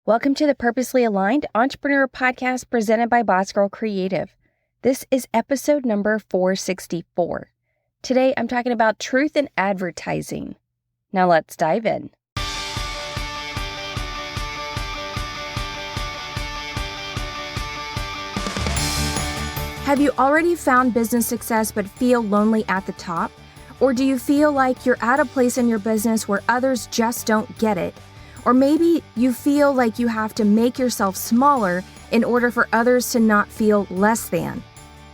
Welcome to the Purposely Aligned Entrepreneur Podcast presented by Boss Girl Creative. This is episode number 464. Today, I'm talking about truth in advertising. Now let's dive in. Have you already found business success but feel lonely at the top? Or do you feel like you're at a place in your business where others just don't get it? Or maybe you feel like you have to make yourself smaller in order for others to not feel less than.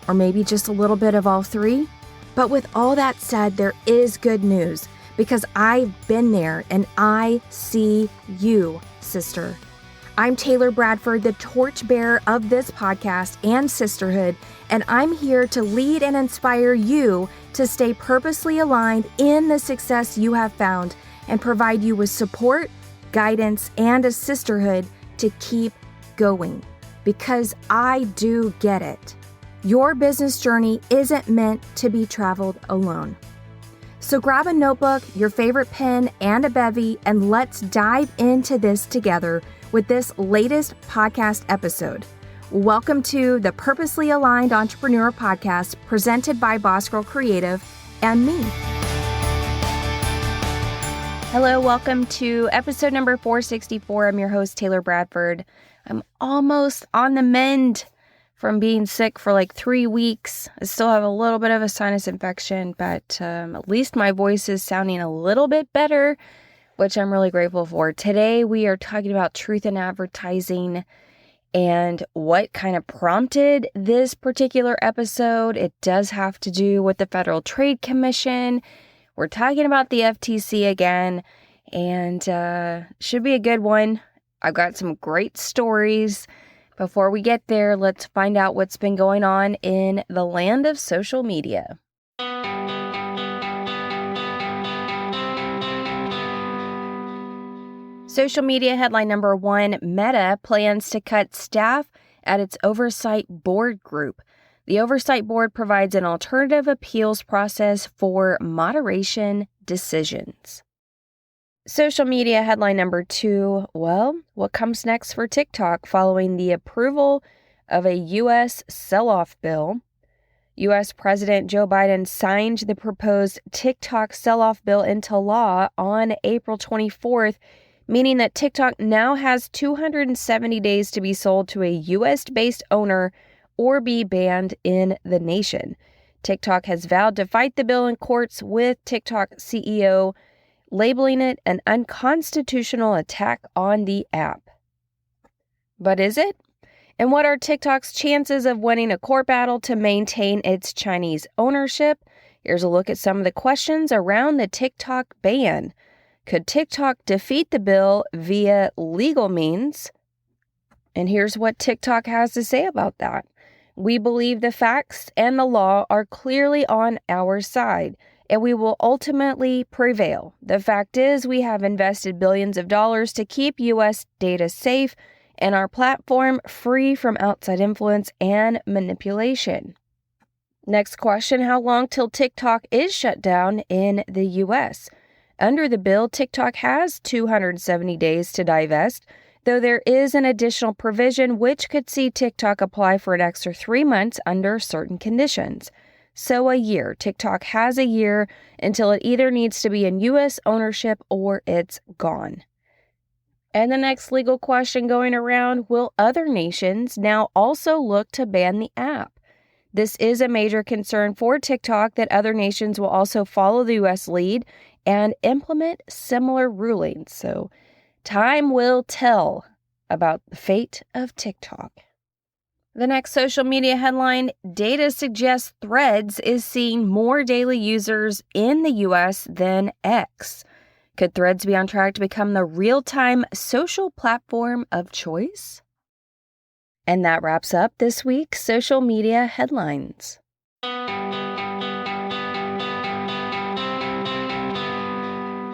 Or maybe just a little bit of all three. But with all that said, there is good news because I've been there and I see you, sister. I'm Taylor Bradford, the torchbearer of this podcast and sisterhood, and I'm here to lead and inspire you to stay purposely aligned in the success you have found and provide you with support, guidance, and a sisterhood to keep going, because I do get it. Your business journey isn't meant to be traveled alone. So grab a notebook, your favorite pen, and a bevy, and let's dive into this together with this latest podcast episode. Welcome to the Purposely Aligned Entrepreneur Podcast presented by Boss Girl Creative and me. Hello, welcome to episode number 464. I'm your host, Taylor Bradford. I'm almost on the mend from being sick for like 3 weeks. I still have a little bit of a sinus infection, but at least my voice is sounding a little bit better, which I'm really grateful for. Today, we are talking about truth in advertising and what kind of prompted this particular episode. It does have to do with the Federal Trade Commission. We're talking about the FTC again, and should be a good one. I've got some great stories. Before we get there, let's find out what's been going on in the land of social media. Social media headline number 1, Meta plans to cut staff at its oversight board group. The Oversight Board provides an alternative appeals process for moderation decisions. Social media headline number 2, well, what comes next for TikTok following the approval of a U.S. sell-off bill? U.S. President Joe Biden signed the proposed TikTok sell-off bill into law on April 24th, meaning that TikTok now has 270 days to be sold to a U.S.-based owner or be banned in the nation. TikTok has vowed to fight the bill in courts, with TikTok CEO labeling it an unconstitutional attack on the app. But is it? And what are TikTok's chances of winning a court battle to maintain its Chinese ownership? Here's a look at some of the questions around the TikTok ban. Could TikTok defeat the bill via legal means? And here's what TikTok has to say about that. We believe the facts and the law are clearly on our side, and we will ultimately prevail. The fact is, we have invested billions of dollars to keep U.S. data safe and our platform free from outside influence and manipulation. Next question, how long till TikTok is shut down in the U.S.? Under the bill, TikTok has 270 days to divest, though there is an additional provision which could see TikTok apply for an extra 3 months under certain conditions. So a year. TikTok has a year until it either needs to be in U.S. ownership or it's gone. And the next legal question going around, will other nations now also look to ban the app? This is a major concern for TikTok that other nations will also follow the U.S. lead and implement similar rulings. So time will tell about the fate of TikTok. The next social media headline, data suggests Threads is seeing more daily users in the U.S. than X. Could Threads be on track to become the real-time social platform of choice? And that wraps up this week's social media headlines.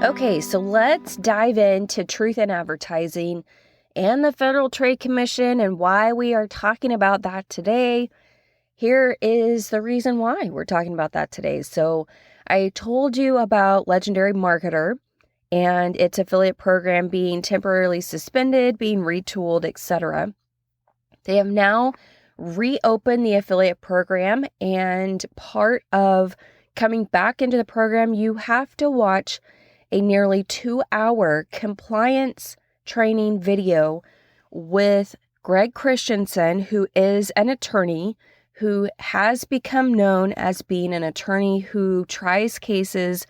Okay, so let's dive into truth in advertising and the Federal Trade Commission and why we are talking about that today. Here is the reason why we're talking about that today. So I told you about Legendary Marketer and its affiliate program being temporarily suspended, being retooled, etc. They have now reopened the affiliate program, and part of coming back into the program, you have to watch a nearly 2-hour compliance training video with Greg Christensen, who is an attorney who has become known as being an attorney who tries cases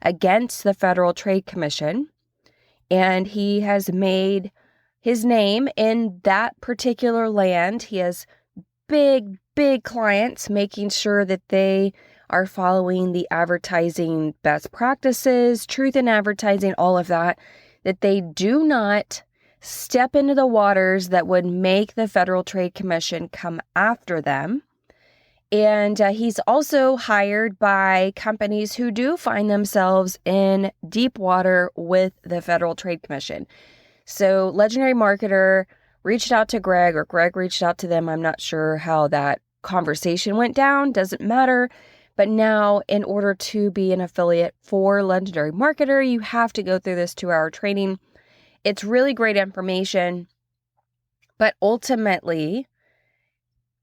against the Federal Trade Commission. And he has made his name in that particular land. He has big clients, making sure that they are following the advertising best practices, truth in advertising, all of that they do not step into the waters that would make the Federal Trade Commission come after them. And he's also hired by companies who do find themselves in deep water with the Federal Trade Commission. So Legendary Marketer reached out to Greg, or Greg reached out to them. I'm not sure how that conversation went down. Doesn't matter. But now, in order to be an affiliate for Legendary Marketer, you have to go through this 2-hour training. It's really great information. But ultimately,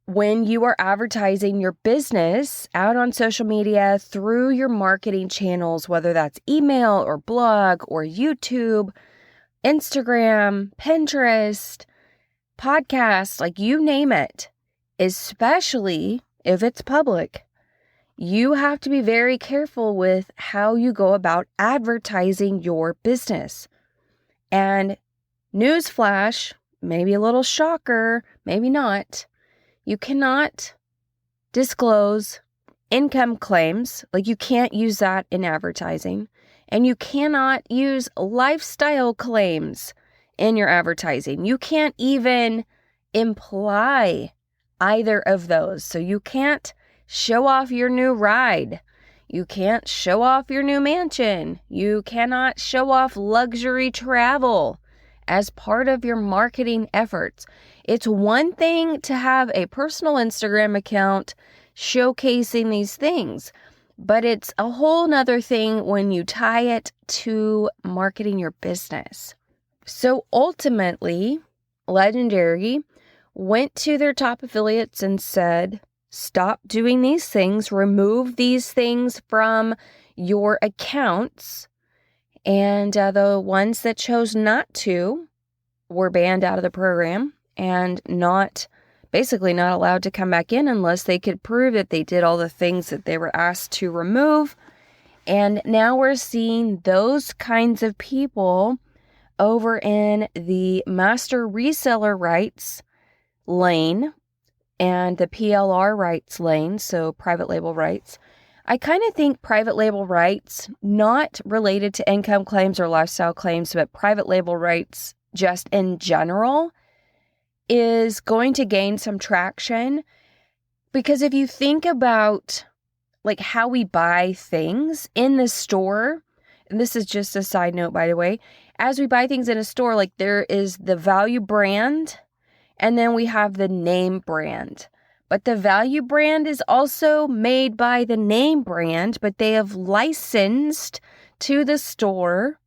when you are advertising your business out on social media through your marketing channels, whether that's email or blog or YouTube, Instagram, Pinterest, podcast, like you name it, especially if it's public, you have to be very careful with how you go about advertising your business. And newsflash, maybe a little shocker, maybe not, you cannot disclose income claims. Like, you can't use that in advertising. And you cannot use lifestyle claims in your advertising. You can't even imply either of those. So you can't show off your new ride. You can't show off your new mansion. You cannot show off luxury travel as part of your marketing efforts. It's one thing to have a personal Instagram account showcasing these things, but it's a whole nother thing when you tie it to marketing your business. So ultimately, Legendary went to their top affiliates and said, stop doing these things, remove these things from your accounts. And the ones that chose not to were banned out of the program and basically not allowed to come back in unless they could prove that they did all the things that they were asked to remove. And now we're seeing those kinds of people over in the master reseller rights lane and the PLR rights lane, so private label rights. I kind of think private label rights, not related to income claims or lifestyle claims, but private label rights just in general, is going to gain some traction. Because if you think about like how we buy things in the store, and this is just a side note, by the way, as we buy things in a store, like there is the value brand, and then we have the name brand. But the value brand is also made by the name brand, but they have licensed to the store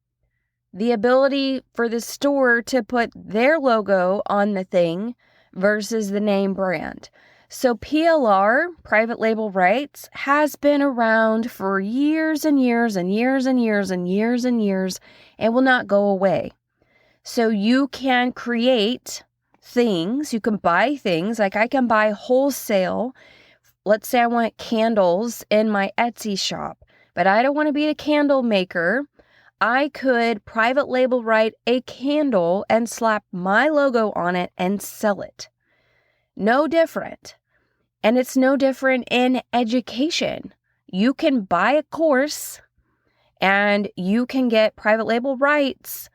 the ability for the store to put their logo on the thing versus the name brand. So PLR, private label rights, has been around for years and years and years and years and years and years and will not go away. So you can create things, you can buy things, like I can buy wholesale. Let's say I want candles in my Etsy shop, but I don't want to be a candle maker. I could private label write a candle and slap my logo on it and sell it. No different. And it's no different in education. You can buy a course and you can get private label rights.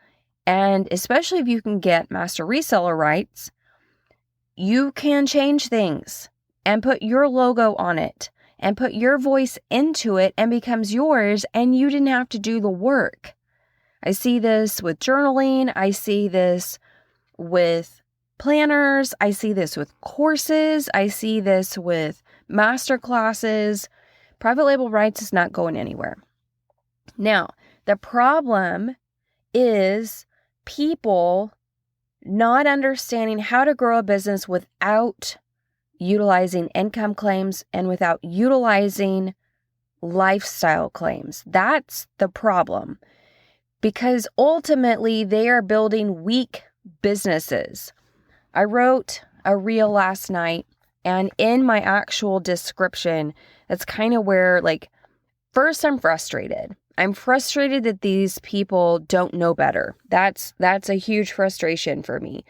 And especially if you can get master reseller rights, you can change things and put your logo on it and put your voice into it and becomes yours, and you didn't have to do the work. I see this with journaling. I see this with planners. I see this with courses. I see this with master classes. Private label rights is not going anywhere. Now, the problem is people not understanding how to grow a business without utilizing income claims and without utilizing lifestyle claims. That's the problem, because ultimately they are building weak businesses. I wrote a reel last night, and in my actual description, that's kind of where, first I'm frustrated. I'm frustrated that these people don't know better. That's a huge frustration for me,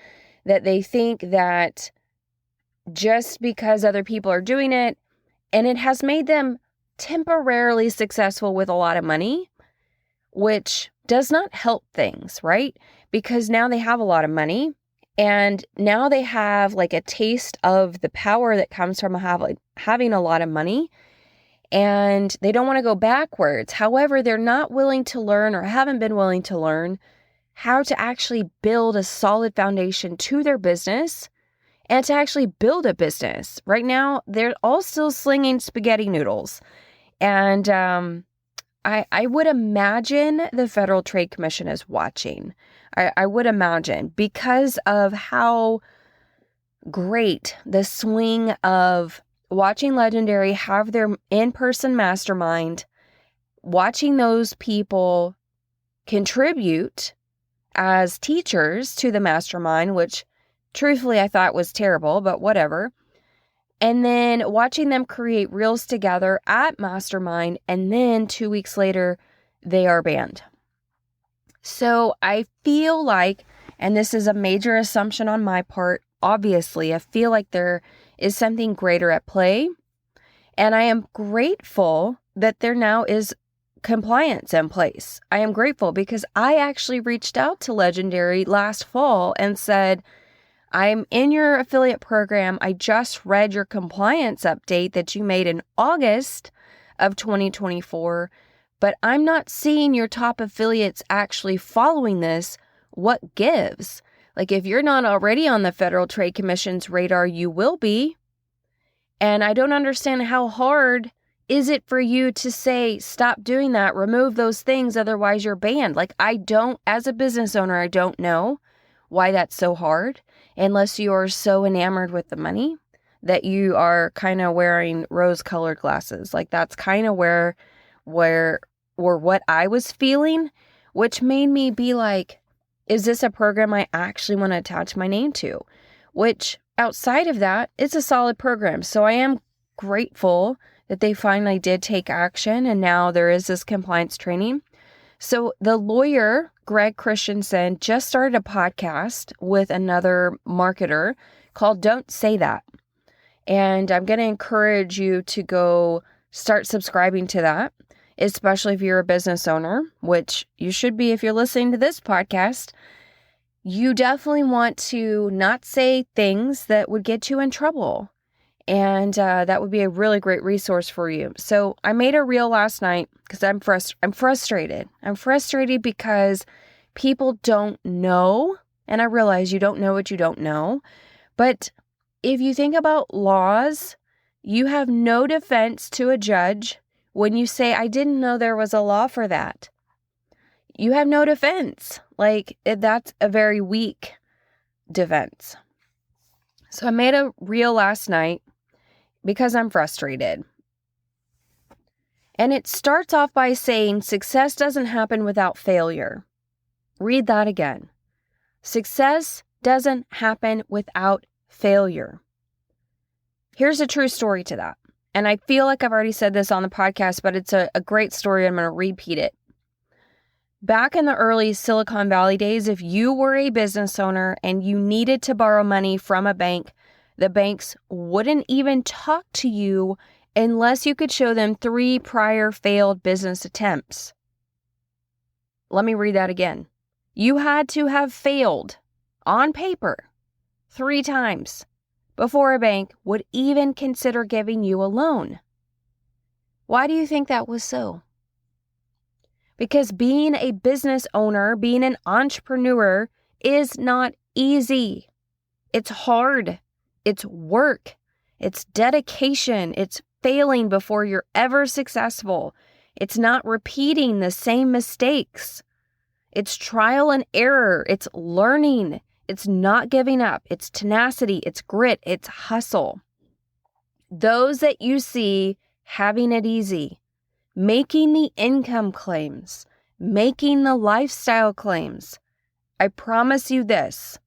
that they think that just because other people are doing it, and it has made them temporarily successful with a lot of money, which does not help things, right? Because now they have a lot of money, and now they have a taste of the power that comes from having a lot of money, and they don't want to go backwards. However, they're not willing to learn, or haven't been willing to learn, how to actually build a solid foundation to their business and to actually build a business. Right now, they're all still slinging spaghetti noodles. And I would imagine the Federal Trade Commission is watching. I would imagine, because of how great the swing of watching Legendary have their in-person mastermind, watching those people contribute as teachers to the mastermind, which truthfully I thought was terrible, but whatever. And then watching them create reels together at mastermind, and then 2 weeks later, they are banned. So I feel like, and this is a major assumption on my part, obviously, I feel like there is something greater at play. And I am grateful that there now is compliance in place. I am grateful because I actually reached out to Legendary last fall and said, I'm in your affiliate program. I just read your compliance update that you made in August of 2024, but I'm not seeing your top affiliates actually following this. What gives? If you're not already on the Federal Trade Commission's radar, you will be. And I don't understand how hard is it for you to say, stop doing that, remove those things, otherwise you're banned. As a business owner, I don't know why that's so hard, unless you are so enamored with the money that you are kind of wearing rose-colored glasses. That's kind of where what I was feeling, which made me be like, is this a program I actually want to attach my name to? Which, outside of that, it's a solid program. So I am grateful that they finally did take action, and now there is this compliance training. So the lawyer, Greg Christensen, just started a podcast with another marketer called Don't Say That. And I'm going to encourage you to go start subscribing to that, especially if you're a business owner, which you should be if you're listening to this podcast. You definitely want to not say things that would get you in trouble. And that would be a really great resource for you. So I made a reel last night because I'm frustrated. I'm frustrated because people don't know. And I realize you don't know what you don't know. But if you think about laws, you have no defense to a judge when you say, I didn't know there was a law for that. You have no defense. That's a very weak defense. So I made a reel last night because I'm frustrated. And it starts off by saying, success doesn't happen without failure. Read that again. Success doesn't happen without failure. Here's a true story to that. And I feel like I've already said this on the podcast, but it's a great story. I'm going to repeat it. Back in the early Silicon Valley days, if you were a business owner and you needed to borrow money from a bank, the banks wouldn't even talk to you unless you could show them 3 prior failed business attempts. Let me read that again. You had to have failed on paper 3 times before a bank would even consider giving you a loan. Why do you think that was so? Because being a business owner, being an entrepreneur is not easy. It's hard. It's work. It's dedication. It's failing before you're ever successful. It's not repeating the same mistakes. It's trial and error. It's learning. It's not giving up. It's tenacity. It's grit. It's hustle. Those that you see having it easy, making the income claims, making the lifestyle claims, I promise you this,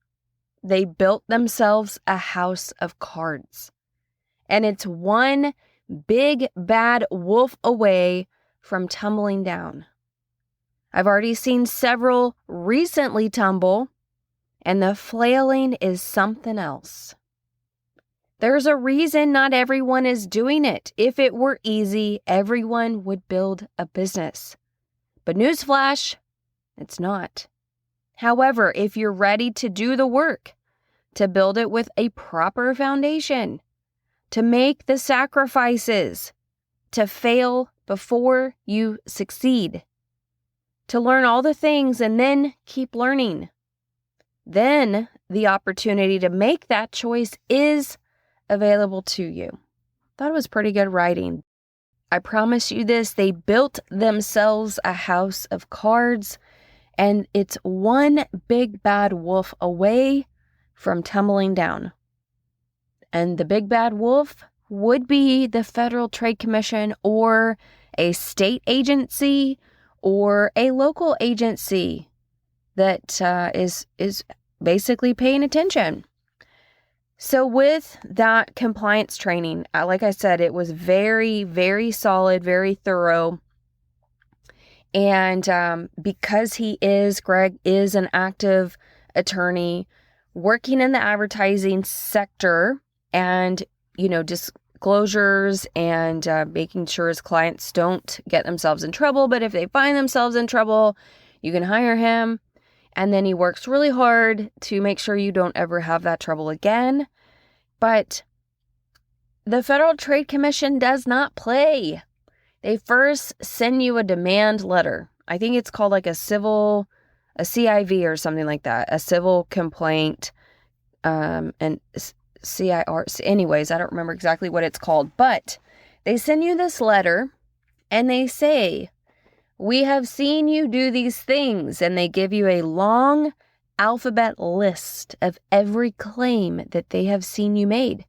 they built themselves a house of cards. And it's one big bad wolf away from tumbling down. I've already seen several recently tumble, and the flailing is something else. There's a reason not everyone is doing it. If it were easy, everyone would build a business. But newsflash, it's not. However, if you're ready to do the work, to build it with a proper foundation, to make the sacrifices, to fail before you succeed, to learn all the things and then keep learning, then the opportunity to make that choice is available to you. Thought it was pretty good writing. I promise you this, they built themselves a house of cards, and it's one big bad wolf away from tumbling down. And the big bad wolf would be the Federal Trade Commission or a state agency or a local agency that is basically paying attention. So with that compliance training, like I said, it was very, very solid, very thorough. And because Greg is an active attorney working in the advertising sector and, disclosures and making sure his clients don't get themselves in trouble. But if they find themselves in trouble, you can hire him. And then he works really hard to make sure you don't ever have that trouble again. But the Federal Trade Commission does not play. They first send you a demand letter. I think it's called like a CIV or something like that, a civil complaint, and CIR. Anyways, I don't remember exactly what it's called, but they send you this letter and they say, we have seen you do these things, and they give you a long alphabet list of every claim that they have seen you made.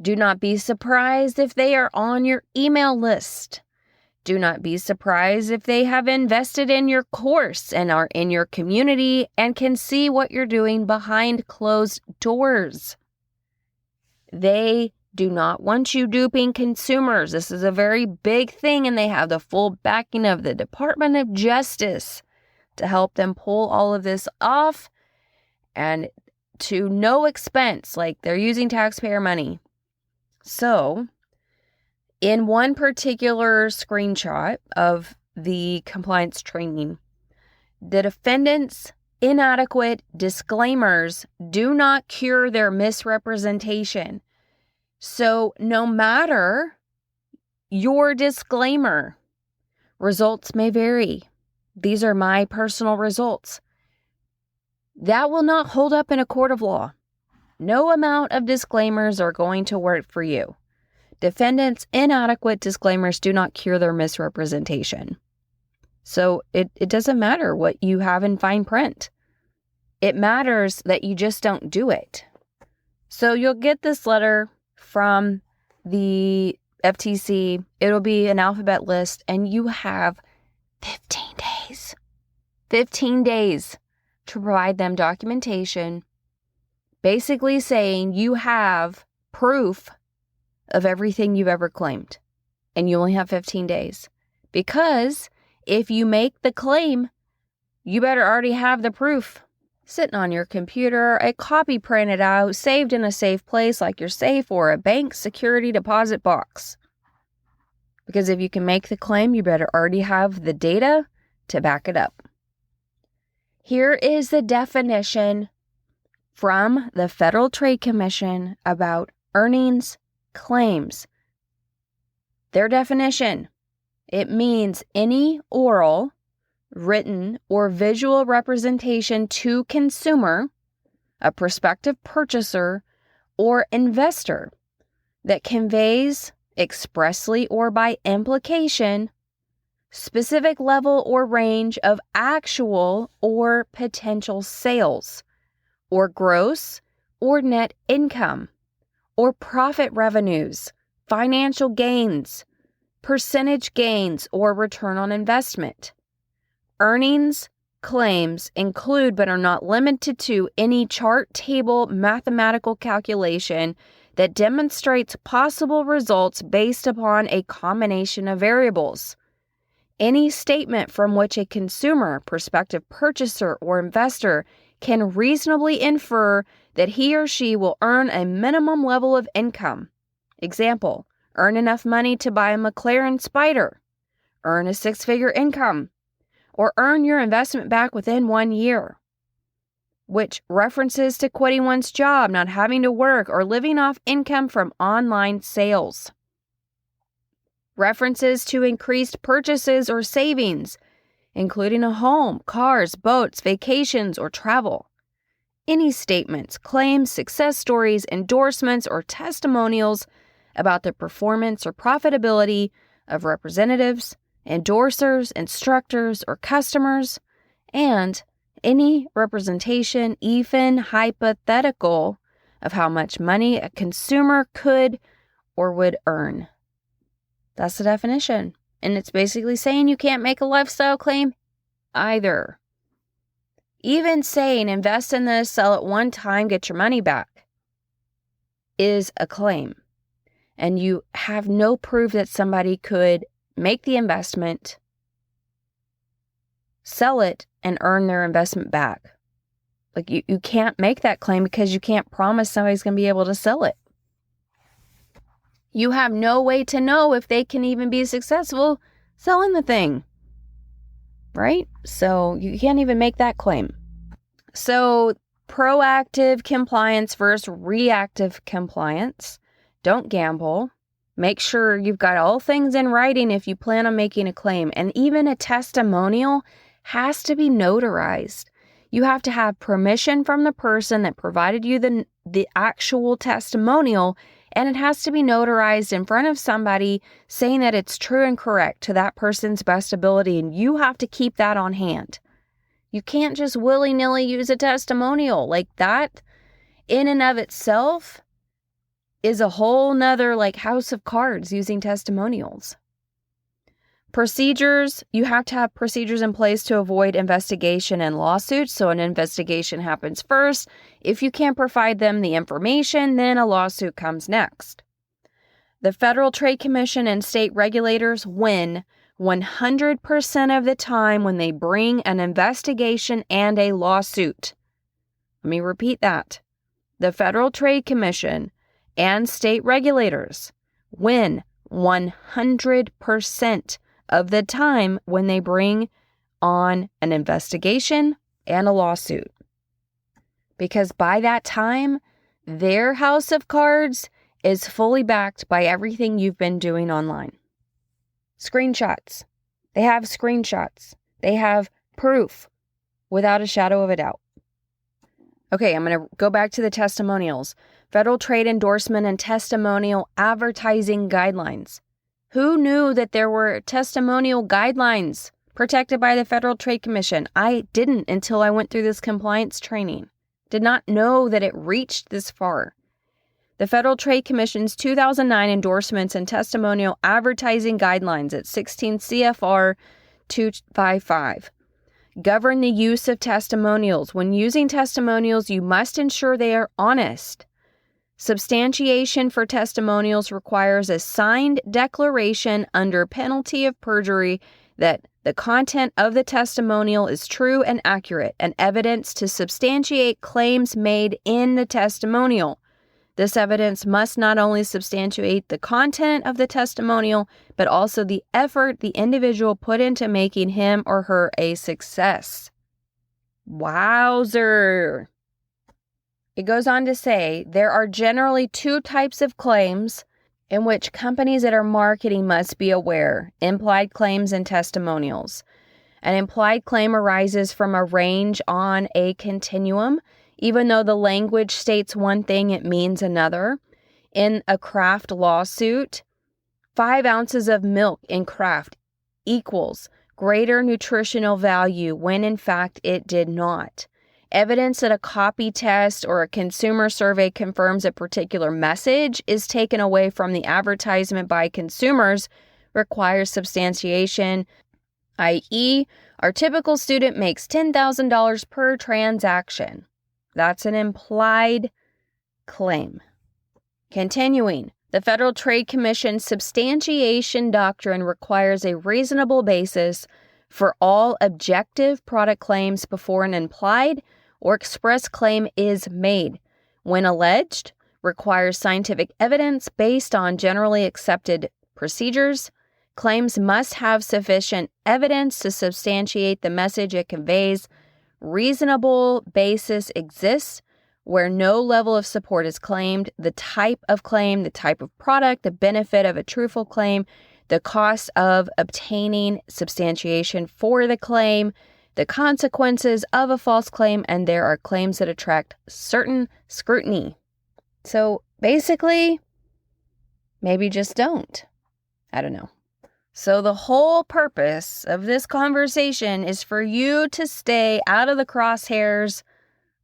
Do not be surprised if they are on your email list. Do not be surprised if they have invested in your course and are in your community and can see what you're doing behind closed doors. They do not want you duping consumers. This is a very big thing, and they have the full backing of the Department of Justice to help them pull all of this off, and to no expense, like they're using taxpayer money. So, in one particular screenshot of the compliance training, the defendant's inadequate disclaimers do not cure their misrepresentation. So no matter your disclaimer, results may vary. These are my personal results. That will not hold up in a court of law. No amount of disclaimers are going to work for you. Defendants' inadequate disclaimers do not cure their misrepresentation. So it doesn't matter what you have in fine print. It matters that you just don't do it. So you'll get this letter from the FTC. It'll be an alphabet list, and you have 15 days. 15 days to provide them documentation, basically saying you have proof of everything you've ever claimed. And you only have 15 days. Because if you make the claim, you better already have the proof sitting on your computer, a copy printed out, saved in a safe place like your safe or a bank security deposit box. Because if you can make the claim, you better already have the data to back it up. Here is the definition from the Federal Trade Commission about earnings claims. Their definition: it means any oral, written, or visual representation to consumer, a prospective purchaser, or investor that conveys expressly or by implication specific level or range of actual or potential sales, or gross or net income, or profit revenues, financial gains, percentage gains, or return on investment. Earnings claims include but are not limited to any chart, table, mathematical calculation that demonstrates possible results based upon a combination of variables. Any statement from which a consumer, prospective purchaser, or investor can reasonably infer that he or she will earn a minimum level of income. Example, earn enough money to buy a McLaren Spider, earn a six-figure income, or earn your investment back within 1 year, which references to quitting one's job, not having to work, or living off income from online sales. References to increased purchases or savings, including a home, cars, boats, vacations, or travel. Any statements, claims, success stories, endorsements, or testimonials about the performance or profitability of representatives, endorsers, instructors, or customers, and any representation, even hypothetical, of how much money a consumer could or would earn. That's the definition. And it's basically saying you can't make a lifestyle claim either. Even saying invest in this, sell it one time, get your money back is a claim. And you have no proof that somebody could make the investment, sell it, and earn their investment back. Like you can't make that claim because you can't promise somebody's going to be able to sell it. You have no way to know if they can even be successful selling the thing, right? So you can't even make that claim. So proactive compliance versus reactive compliance. Don't gamble. Make sure you've got all things in writing if you plan on making a claim. And even a testimonial has to be notarized. You have to have permission from the person that provided you the actual testimonial, and it has to be notarized in front of somebody saying that it's true and correct to that person's best ability, and you have to keep that on hand. You can't just willy-nilly use a testimonial. Like that, in and of itself, is a whole nother house of cards using testimonials. Procedures, you have to have procedures in place to avoid investigation and lawsuits. So an investigation happens first. If you can't provide them the information, then a lawsuit comes next. The Federal Trade Commission and state regulators win 100% of the time when they bring an investigation and a lawsuit. Let me repeat that. The Federal Trade Commission and state regulators win 100% of the time when they bring on an investigation and a lawsuit. Because by that time, their house of cards is fully backed by everything you've been doing online. Screenshots. They have screenshots. They have proof without a shadow of a doubt. Okay, I'm going to go back to the testimonials. Federal Trade Endorsement and Testimonial Advertising Guidelines. Who knew that there were testimonial guidelines protected by the Federal Trade Commission? I didn't until I went through this compliance training. Did not know that it reached this far. The Federal Trade Commission's 2009 Endorsements and Testimonial Advertising Guidelines at 16 CFR 255 govern the use of testimonials. When using testimonials, you must ensure they are honest. Substantiation for testimonials requires a signed declaration under penalty of perjury that the content of the testimonial is true and accurate, and evidence to substantiate claims made in the testimonial. This evidence must not only substantiate the content of the testimonial, but also the effort the individual put into making him or her a success. Wowzer! It goes on to say, there are generally two types of claims in which companies that are marketing must be aware: implied claims and testimonials. An implied claim arises from a range on a continuum. Even though the language states one thing, it means another. In a Kraft lawsuit, 5 ounces of milk in Kraft equals greater nutritional value when in fact it did not. Evidence that a copy test or a consumer survey confirms a particular message is taken away from the advertisement by consumers requires substantiation, i.e., our typical student makes $10,000 per transaction. That's an implied claim. Continuing, the Federal Trade Commission's substantiation doctrine requires a reasonable basis for all objective product claims before an implied or express claim is made. When alleged, requires scientific evidence based on generally accepted procedures. Claims must have sufficient evidence to substantiate the message it conveys. Reasonable basis exists where no level of support is claimed, the type of claim, the type of product, the benefit of a truthful claim, the cost of obtaining substantiation for the claim, the consequences of a false claim, and there are claims that attract certain scrutiny. So basically, maybe just don't. I don't know. So the whole purpose of this conversation is for you to stay out of the crosshairs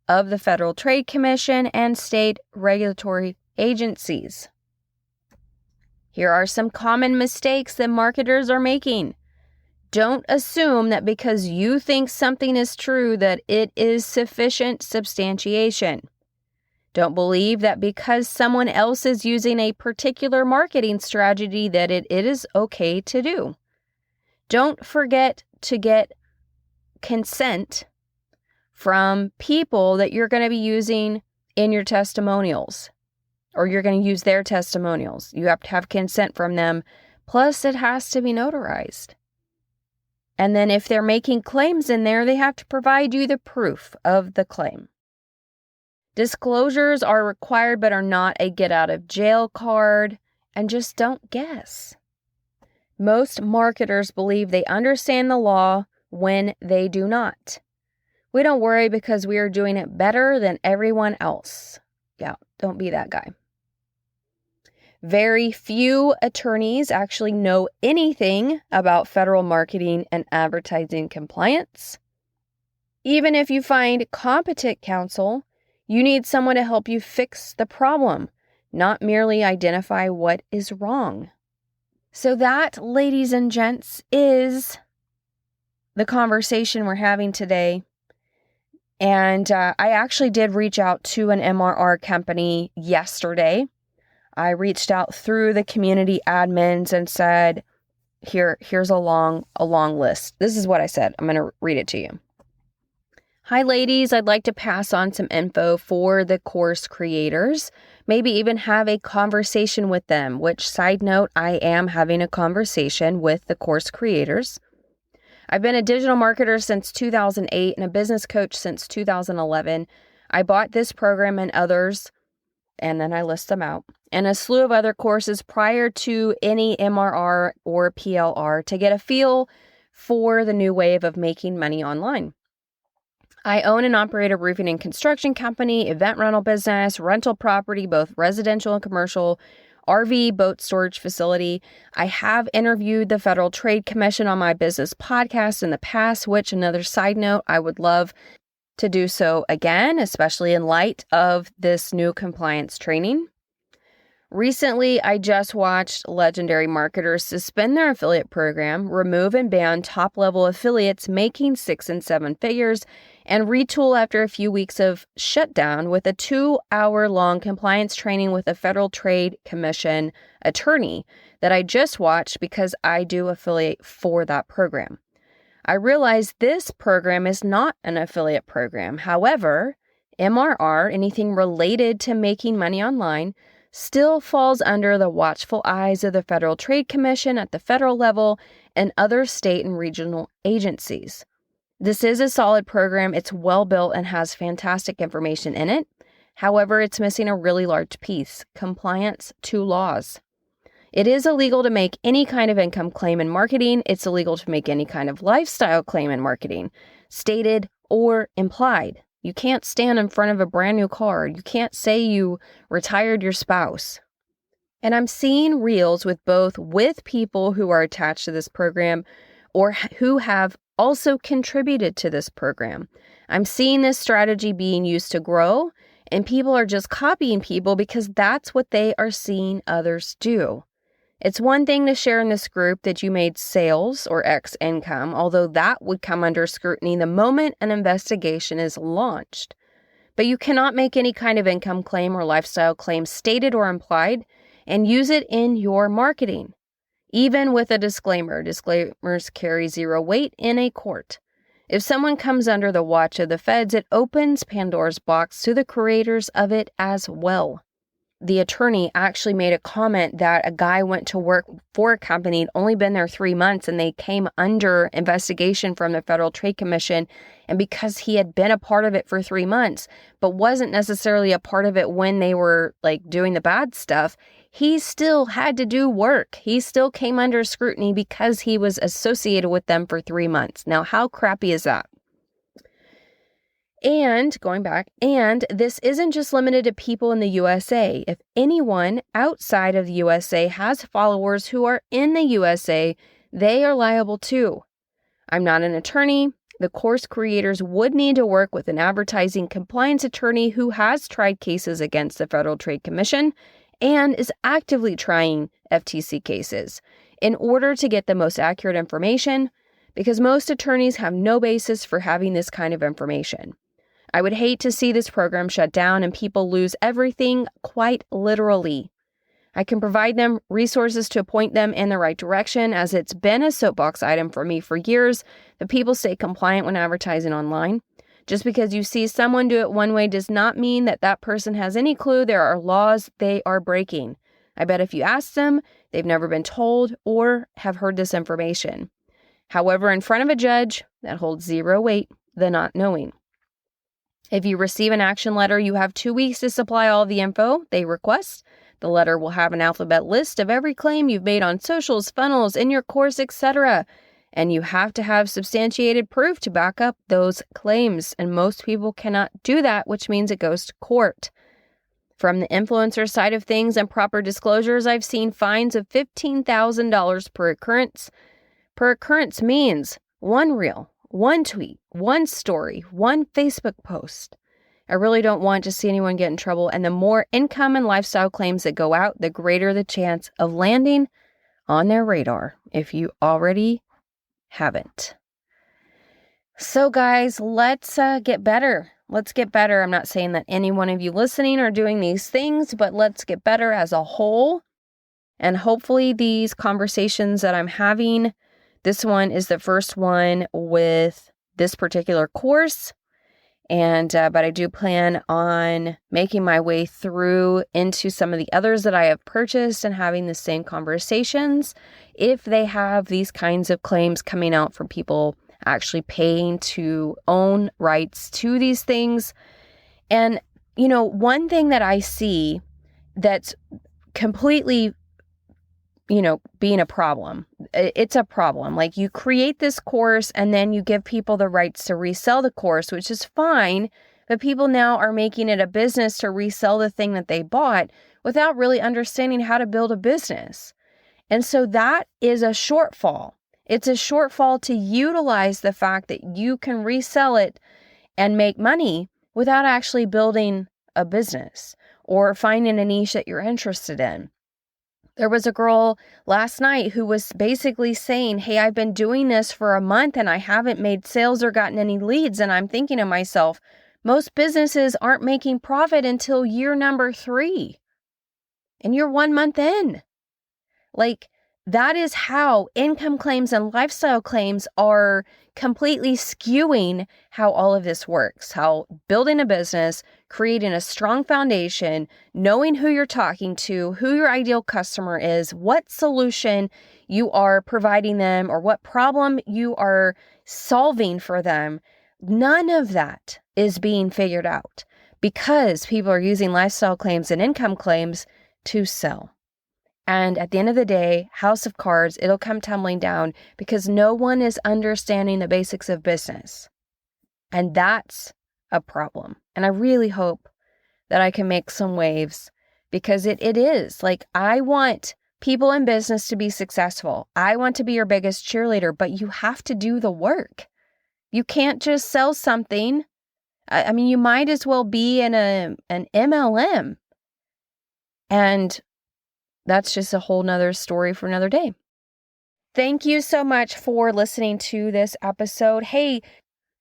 of the Federal Trade Commission and state regulatory agencies. Here are some common mistakes that marketers are making. Don't assume that because you think something is true that it is sufficient substantiation. Don't believe that because someone else is using a particular marketing strategy that it is okay to do. Don't forget to get consent from people that you're going to be using in your testimonials, or you're going to use their testimonials. You have to have consent from them. Plus, it has to be notarized. And then if they're making claims in there, they have to provide you the proof of the claim. Disclosures are required but are not a get-out-of-jail card, and just don't guess. Most marketers believe they understand the law when they do not. We don't worry because we are doing it better than everyone else. Yeah, don't be that guy. Very few attorneys actually know anything about federal marketing and advertising compliance. Even if you find competent counsel, you need someone to help you fix the problem, not merely identify what is wrong. So that, ladies and gents, is the conversation we're having today. And I actually did reach out to an MRR company yesterday. I reached out through the community admins and said, here's a long list. This is what I said. I'm going to read it to you. Hi, ladies. I'd like to pass on some info for the course creators. Maybe even have a conversation with them, which, side note, I am having a conversation with the course creators. I've been a digital marketer since 2008 and a business coach since 2011. I bought this program and others, and then I list them out, and a slew of other courses prior to any MRR or PLR to get a feel for the new wave of making money online. I own and operate a roofing and construction company, event rental business, rental property, both residential and commercial, RV boat storage facility. I have interviewed the Federal Trade Commission on my business podcast in the past, which, another side note, I would love to do so again, especially in light of this new compliance training. Recently, I just watched legendary marketers suspend their affiliate program, remove and ban top-level affiliates making 6 and 7 figures, and retool after a few weeks of shutdown with a 2-hour-long compliance training with a Federal Trade Commission attorney that I just watched because I do affiliate for that program. I realize this program is not an affiliate program. However, MRR, anything related to making money online, still falls under the watchful eyes of the Federal Trade Commission at the federal level and other state and regional agencies. This is a solid program. It's well built and has fantastic information in it. However, it's missing a really large piece: compliance to laws. It is illegal to make any kind of income claim in marketing. It's illegal to make any kind of lifestyle claim in marketing, stated or implied. You can't stand in front of a brand new car. You can't say you retired your spouse. And I'm seeing reels with people who are attached to this program or who have also contributed to this program. I'm seeing this strategy being used to grow, and people are just copying people because that's what they are seeing others do. It's one thing to share in this group that you made sales or X income, although that would come under scrutiny the moment an investigation is launched. But you cannot make any kind of income claim or lifestyle claim stated or implied and use it in your marketing. Even with a disclaimer, disclaimers carry zero weight in a court. If someone comes under the watch of the feds, it opens Pandora's box to the creators of it as well. The attorney actually made a comment that a guy went to work for a company, had only been there 3 months, and they came under investigation from the Federal Trade Commission. And because he had been a part of it for 3 months, but wasn't necessarily a part of it when they were like doing the bad stuff, he still had to do work. He still came under scrutiny because he was associated with them for 3 months. Now, how crappy is that? And going back, and this isn't just limited to people in the USA. If anyone outside of the USA has followers who are in the USA, they are liable too. I'm not an attorney. The course creators would need to work with an advertising compliance attorney who has tried cases against the Federal Trade Commission and is actively trying FTC cases in order to get the most accurate information, because most attorneys have no basis for having this kind of information. I would hate to see this program shut down and people lose everything, quite literally. I can provide them resources to point them in the right direction, as it's been a soapbox item for me for years that people stay compliant when advertising online. Just because you see someone do it one way does not mean that that person has any clue there are laws they are breaking. I bet if you ask them, they've never been told or have heard this information. However, in front of a judge, that holds zero weight, the not knowing. If you receive an action letter, you have 2 weeks to supply all the info they request. The letter will have an alphabet list of every claim you've made on socials, funnels, in your course, etc. And you have to have substantiated proof to back up those claims. And most people cannot do that, which means it goes to court. From the influencer side of things and proper disclosures, I've seen fines of $15,000 per occurrence. Per occurrence means one reel, one tweet, one story, one Facebook post. I really don't want to see anyone get in trouble, and the more income and lifestyle claims that go out, the greater the chance of landing on their radar if you already haven't. So guys, let's get better. Let's get better. I'm not saying that any one of you listening are doing these things, but let's get better as a whole. And hopefully these conversations that I'm having, this one is the first one with this particular course. And, but I do plan on making my way through into some of the others that I have purchased and having the same conversations if they have these kinds of claims coming out from people actually paying to own rights to these things. And, you know, one thing that I see that's completely, you know, being a problem. It's a problem. Like, you create this course and then you give people the rights to resell the course, which is fine, but people now are making it a business to resell the thing that they bought without really understanding how to build a business. And so that is a shortfall. It's a shortfall to utilize the fact that you can resell it and make money without actually building a business or finding a niche that you're interested in. There was a girl last night who was basically saying, hey, I've been doing this for a month and I haven't made sales or gotten any leads. And I'm thinking to myself, most businesses aren't making profit until year number 3. And you're 1 month in. Like, that is how income claims and lifestyle claims are completely skewing how all of this works, how building a business, creating a strong foundation, knowing who you're talking to, who your ideal customer is, what solution you are providing them, or what problem you are solving for them. None of that is being figured out because people are using lifestyle claims and income claims to sell. And at the end of the day, house of cards, it'll come tumbling down because no one is understanding the basics of business. And that's a problem. And I really hope that I can make some waves because it is. Like, I want people in business to be successful. I want to be your biggest cheerleader, but you have to do the work. You can't just sell something. I mean, you might as well be in an MLM. And that's just a whole nother story for another day. Thank you so much for listening to this episode. Hey,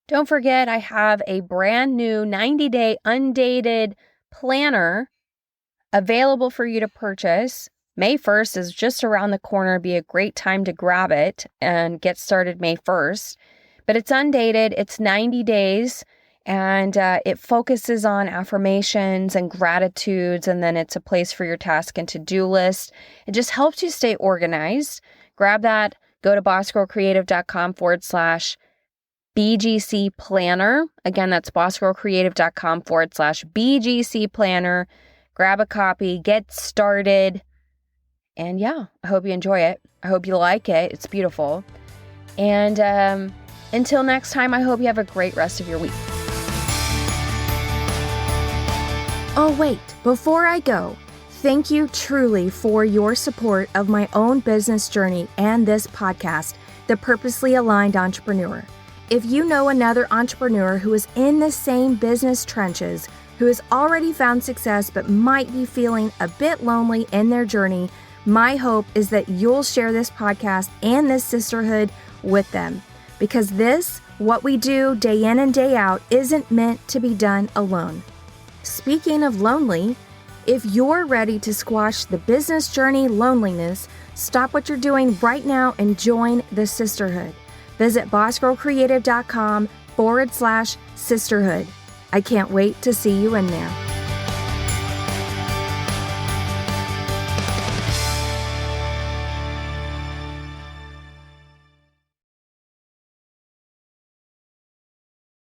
don't forget, I have a brand new 90-day undated planner available for you to purchase. May 1st is just around the corner. It'd be a great time to grab it and get started May 1st. But it's undated. It's 90 days. And it focuses on affirmations and gratitudes, and then it's a place for your task and to-do list. It just helps you stay organized. Grab that. Go to bossgirlcreative.com/BGC planner. Again, that's bossgirlcreative.com/BGC planner. Grab a copy, get started. And yeah, I hope you enjoy it. I hope you like it. It's beautiful. And until next time, I hope you have a great rest of your week. Oh, wait, before I go, thank you truly for your support of my own business journey and this podcast, The Purposely Aligned Entrepreneur. If you know another entrepreneur who is in the same business trenches, who has already found success but might be feeling a bit lonely in their journey, my hope is that you'll share this podcast and this sisterhood with them. Because this, what we do day in and day out, isn't meant to be done alone. Speaking of lonely, if you're ready to squash the business journey loneliness, stop what you're doing right now and join the sisterhood. Visit bossgirlcreative.com/sisterhood. I can't wait to see you in there.